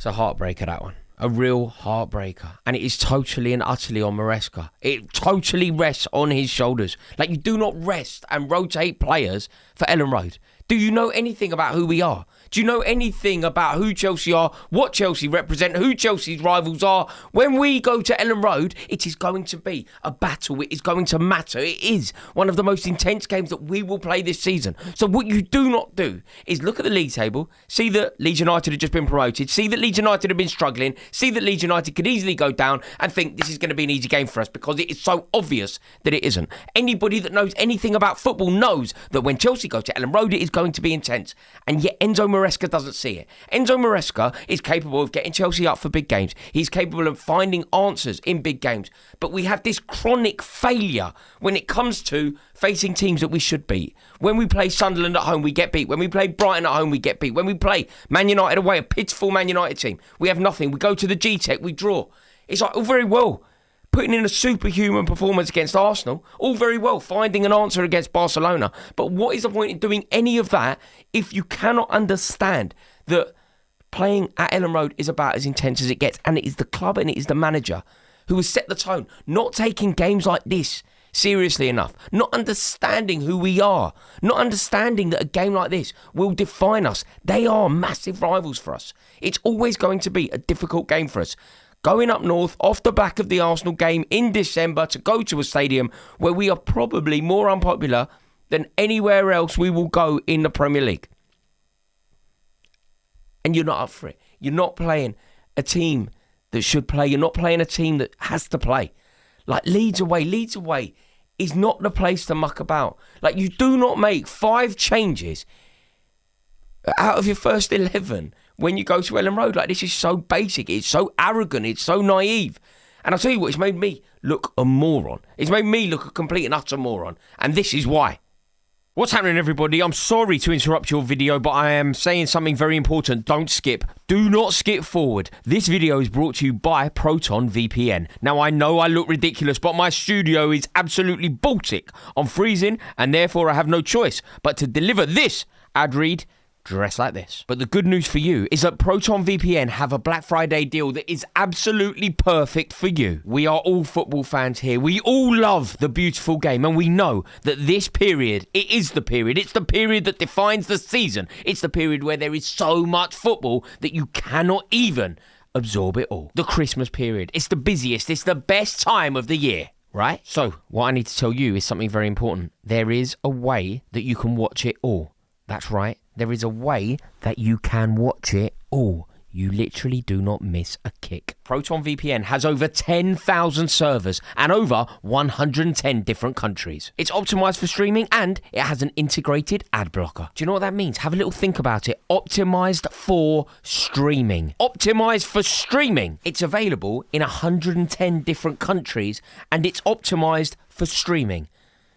It's a heartbreaker, that one. A real heartbreaker. And it is totally and utterly on Maresca. It totally rests on his shoulders. Like, you do not rest and rotate players for Ellen Road. Do you know anything about who we are? Do you know anything about who Chelsea are, what Chelsea represent, who Chelsea's rivals are? When we go to Ellen Road, it is going to be a battle. It is going to matter. It is one of the most intense games that we will play this season. So what you do not do is look at the league table, see that Leeds United have just been promoted, see that Leeds United have been struggling, see that Leeds United could easily go down and think this is going to be an easy game for us because it is so obvious that it isn't. Anybody that knows anything about football knows that when Chelsea go to Ellen Road, it is going to be intense. And yet Enzo Maresca doesn't see it. Enzo Maresca is capable of getting Chelsea up for big games. He's capable of finding answers in big games. But we have this chronic failure when it comes to facing teams that we should beat. When we play Sunderland at home, we get beat. When we play Brighton at home, we get beat. When we play Man United away, a pitiful Man United team, we have nothing. We go to the G-Tech, we draw. It's like, all very well putting in a superhuman performance against Arsenal, all very well finding an answer against Barcelona. But what is the point in doing any of that if you cannot understand that playing at Ellen Road is about as intense as it gets? And it is the club and it is the manager who has set the tone, not taking games like this seriously enough, not understanding who we are, not understanding that a game like this will define us. They are massive rivals for us. It's always going to be a difficult game for us. Going up north off the back of the Arsenal game in December to go to a stadium where we are probably more unpopular than anywhere else we will go in the Premier League. And you're not up for it. You're not playing a team that should play. You're not playing a team that has to play. Like Leeds away is not the place to muck about. Like, you do not make 5 changes out of your first 11 when you go to Ellen Road. Like, this is so basic. It's so arrogant. It's so naive. And I'll tell you what, it's made me look a moron. It's made me look a complete and utter moron. And this is why. What's happening, everybody? I'm sorry to interrupt your video, but I am saying something very important. Don't skip. Do not skip forward. This video is brought to you by Proton VPN. Now, I know I look ridiculous, but my studio is absolutely Baltic. I'm freezing, and therefore I have no choice but to deliver this ad read dressed like this. But the good news for you is that Proton VPN have a Black Friday deal that is absolutely perfect for you. We are all football fans here. We all love the beautiful game, and we know that this period, it is the period. It's the period that defines the season. It's the period where there is so much football that you cannot even absorb it all. The Christmas period. It's the busiest. It's the best time of the year. Right? So, what I need to tell you is something very important. There is a way that you can watch it all. That's right. There is a way that you can watch it all. You literally do not miss a kick. Proton VPN has over 10,000 servers and over 110 different countries. It's optimized for streaming and it has an integrated ad blocker. Do you know what that means? Have a little think about it. Optimized for streaming. Optimized for streaming. It's available in 110 different countries and it's optimized for streaming.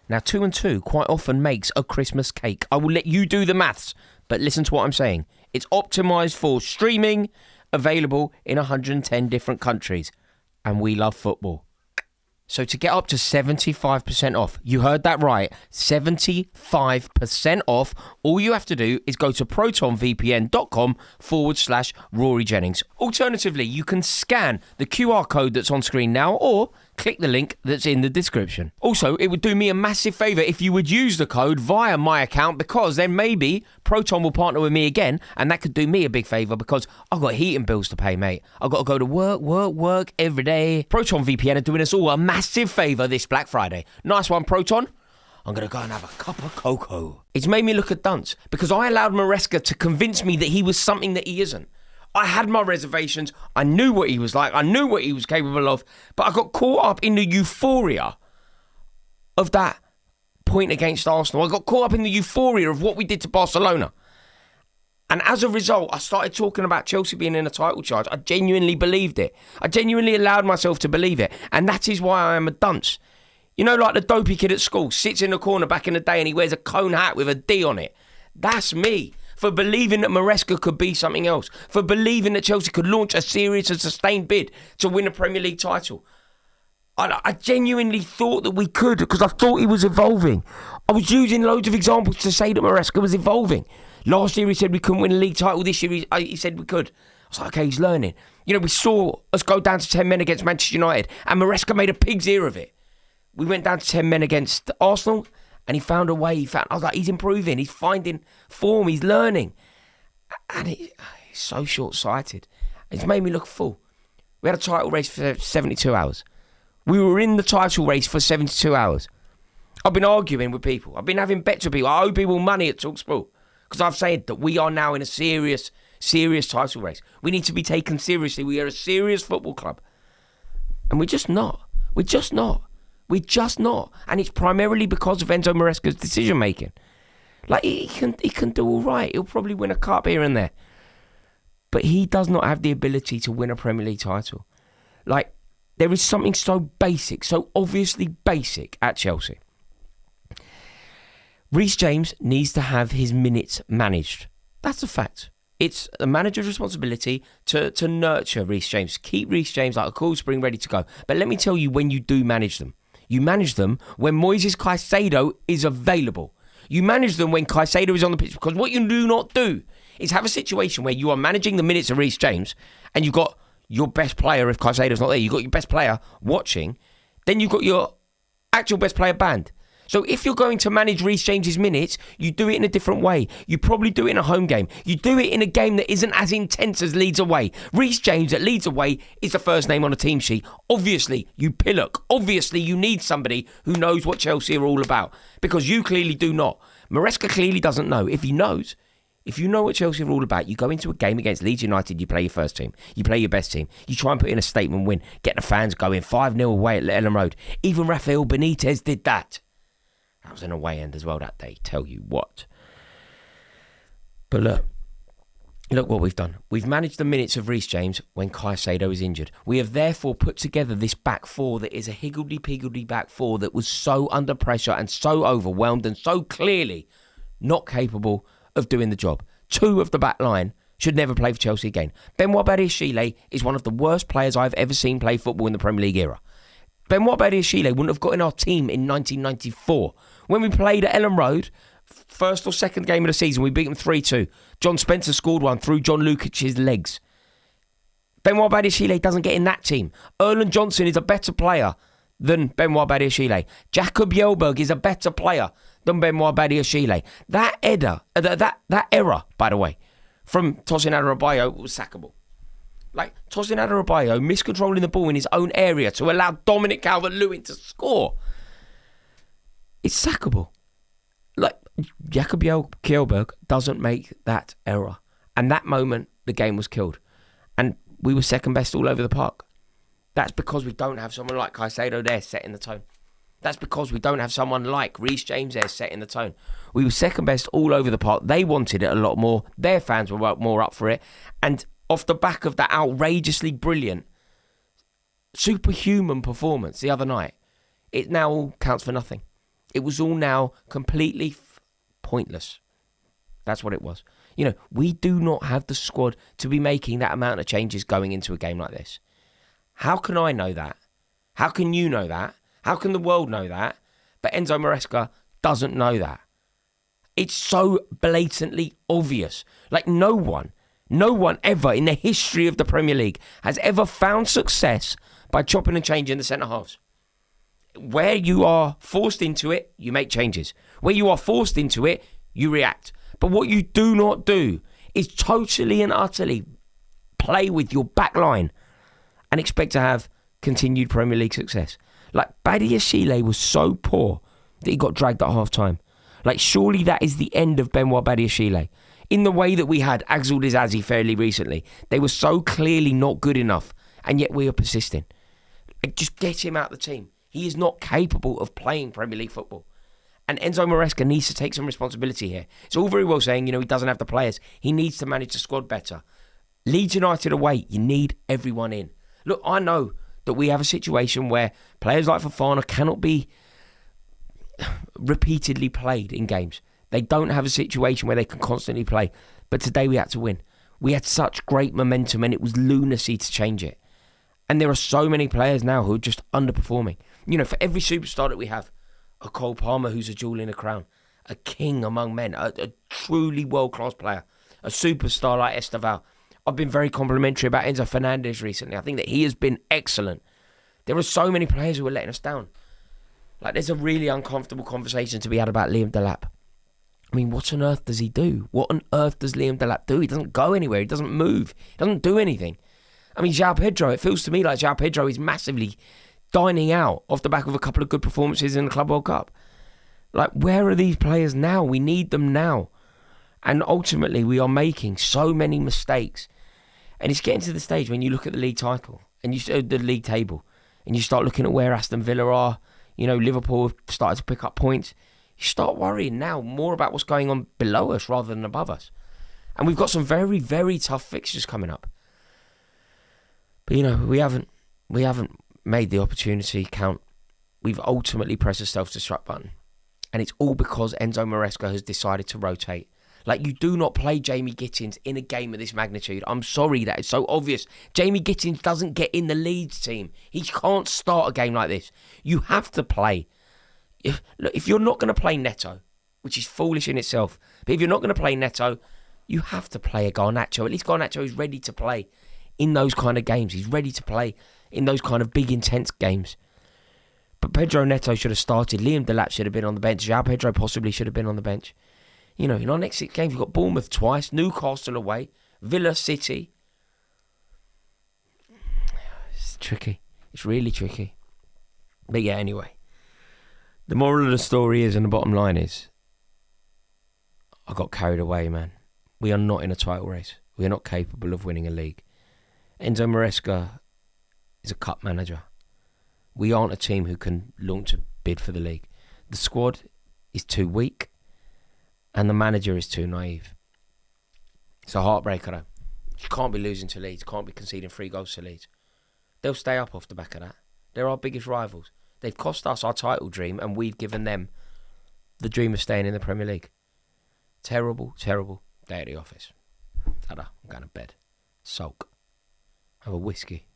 Now, 2 and 2 quite often makes a Christmas cake. I will let you do the maths, but listen to what I'm saying. It's optimized for streaming, available in 110 different countries. And we love football. So to get up to 75% off, you heard that right, 75% off, all you have to do is go to protonvpn.com/Rory Jennings. Alternatively, you can scan the QR code that's on screen now or click the link that's in the description. Also, it would do me a massive favour if you would use the code via my account because then maybe Proton will partner with me again and that could do me a big favour because I've got heating bills to pay, mate. I've got to go to work every day. Proton VPN are doing us all a massive favour this Black Friday. Nice one, Proton. I'm going to go and have a cup of cocoa. It's made me look a dunce because I allowed Maresca to convince me that he was something that he isn't. I had my reservations. I knew what he was like. I knew what he was capable of. But I got caught up in the euphoria of that point against Arsenal. I got caught up in the euphoria of what we did to Barcelona. And as a result, I started talking about Chelsea being in a title charge. I genuinely believed it. I genuinely allowed myself to believe it. And that is why I am a dunce. You know, like the dopey kid at school, sits in the corner back in the day and he wears a cone hat with a D on it. That's me. For believing that Maresca could be something else. For believing that Chelsea could launch a serious and sustained bid to win a Premier League title. I genuinely thought that we could because I thought he was evolving. I was using loads of examples to say that Maresca was evolving. Last year he said we couldn't win a league title. This year he said we could. I was like, okay, he's learning. You know, we saw us go down to 10 men against Manchester United, and Maresca made a pig's ear of it. We went down to 10 men against Arsenal, and he found a way. I was like, he's improving. He's finding form. He's learning. And he's so short-sighted. It's made me look a fool. We had a title race for 72 hours. We were in the title race for 72 hours. I've been arguing with people. I've been having bets with people. I owe people money at TalkSport because I've said that we are now in a serious title race. We need to be taken seriously. We are a serious football club. And we're just not. We're just not. And it's primarily because of Enzo Maresca's decision making. Like, he can do all right. He'll probably win a cup here and there. But he does not have the ability to win a Premier League title. Like, there is something so basic, so obviously basic at Chelsea. Reece James needs to have his minutes managed. That's a fact. It's the manager's responsibility to nurture Reece James. Keep Reece James like a cool spring ready to go. But let me tell you when you do manage them. You manage them when Moises Caicedo is available. You manage them when Caicedo is on the pitch, because what you do not do is have a situation where you are managing the minutes of Reece James and you've got your best player, if Caicedo's not there, you've got your best player watching, then you've got your actual best player banned. So if you're going to manage Reece James's minutes, you do it in a different way. You probably do it in a home game. You do it in a game that isn't as intense as Leeds away. Reece James at Leeds away is the first name on a team sheet. Obviously, you pillock. Obviously, you need somebody who knows what Chelsea are all about, because you clearly do not. Maresca clearly doesn't know. If he knows, if you know what Chelsea are all about, you go into a game against Leeds United, you play your first team. You play your best team. You try and put in a statement win. Get the fans going 5-0 away at Ellen Road. Even Rafael Benitez did that. That was an away end as well that day, tell you what. But look what we've done. We've managed the minutes of Reece James when Caicedo is injured. We have therefore put together this back four that is a higgledy-piggledy back four that was so under pressure and so overwhelmed and so clearly not capable of doing the job. Two of the back line should never play for Chelsea again. Benoit Badiashile is one of the worst players I've ever seen play football in the Premier League era. Benoit Badiashile wouldn't have got in our team in 1994. When we played at Ellen Road, first or second game of the season, we beat them 3-2. John Spencer scored one through John Lukic's legs. Benoit Badiashile doesn't get in that team. Erland Johnson is a better player than Benoit Badiashile. Jakob Jelberg is a better player than Benoit Badiashile. That error, by the way, from Tosin Adarabioyo was sackable. Like, Tosin Adarabioyo miscontrolling the ball in his own area to allow Dominic Calvert-Lewin to score. It's sackable. Like, Jakob Kjellberg doesn't make that error. And that moment, the game was killed. And we were second best all over the park. That's because we don't have someone like Caicedo there setting the tone. That's because we don't have someone like Reece James there setting the tone. We were second best all over the park. They wanted it a lot more. Their fans were more up for it. And off the back of that outrageously brilliant, superhuman performance the other night, it now all counts for nothing. It was all now completely pointless. That's what it was. You know, we do not have the squad to be making that amount of changes going into a game like this. How can I know that? How can you know that? How can the world know that? But Enzo Maresca doesn't know that. It's so blatantly obvious. Like, no one ever in the history of the Premier League has ever found success by chopping and changing the centre halves. Where you are forced into it, you make changes. Where you are forced into it, you react. But what you do not do is totally and utterly play with your back line and expect to have continued Premier League success. Like, Badiashile was so poor that he got dragged at half-time. Like, surely that is the end of Benoit Badiashile. In the way that we had Axel Disasi fairly recently. They were so clearly not good enough, and yet we are persisting. Like, just get him out of the team. He is not capable of playing Premier League football. And Enzo Maresca needs to take some responsibility here. It's all very well saying, he doesn't have the players. He needs to manage the squad better. Leeds United away, you need everyone in. Look, I know that we have a situation where players like Fofana cannot be repeatedly played in games. They don't have a situation where they can constantly play. But today we had to win. We had such great momentum and it was lunacy to change it. And there are so many players now who are just underperforming. For every superstar that we have, a Cole Palmer who's a jewel in a crown, a king among men, a truly world-class player, a superstar like Esteval, I've been very complimentary about Enzo Fernandez recently. I think that he has been excellent. There are so many players who are letting us down. Like, there's a really uncomfortable conversation to be had about Liam Delap. I mean, what on earth does he do? What on earth does Liam Delap do? He doesn't go anywhere. He doesn't move. He doesn't do anything. I mean, João Pedro, it feels to me like João Pedro is massively dining out off the back of a couple of good performances in the Club World Cup. Like, where are these players now? We need them now. And ultimately, we are making so many mistakes. And it's getting to the stage when you look at the league title and the league table, and you start looking at where Aston Villa are. You know, Liverpool have started to pick up points. You start worrying now more about what's going on below us rather than above us. And we've got some very, very tough fixtures coming up. But, you know, we haven't made the opportunity count. We've ultimately pressed the self-destruct button. And it's all because Enzo Maresca has decided to rotate. Like, you do not play Jamie Gittins in a game of this magnitude. I'm sorry, that is so obvious. Jamie Gittins doesn't get in the Leeds team. He can't start a game like this. You have to play. If you're not going to play Neto, which is foolish in itself, but if you're not going to play Neto, you have to play a Garnacho. At least Garnacho is ready to play in those kind of games. He's ready to play in those kind of big, intense games. But Pedro Neto should have started. Liam Delap should have been on the bench. João Pedro possibly should have been on the bench. You know, in our next 6 games, we've got Bournemouth twice, Newcastle away, Villa City. It's tricky. It's really tricky. But yeah, anyway. The moral of the story is, and the bottom line is, I got carried away, man. We are not in a title race. We are not capable of winning a league. Enzo Maresca is a cup manager. We aren't a team who can launch a bid for the league. The squad is too weak, and the manager is too naive. It's a heartbreaker, though. You can't be losing to Leeds. Can't be conceding 3 goals to Leeds. They'll stay up off the back of that. They're our biggest rivals. They've cost us our title dream, and we've given them the dream of staying in the Premier League. Terrible, terrible day at the office. Ta-da, I'm going to bed. Sulk. Have a whiskey.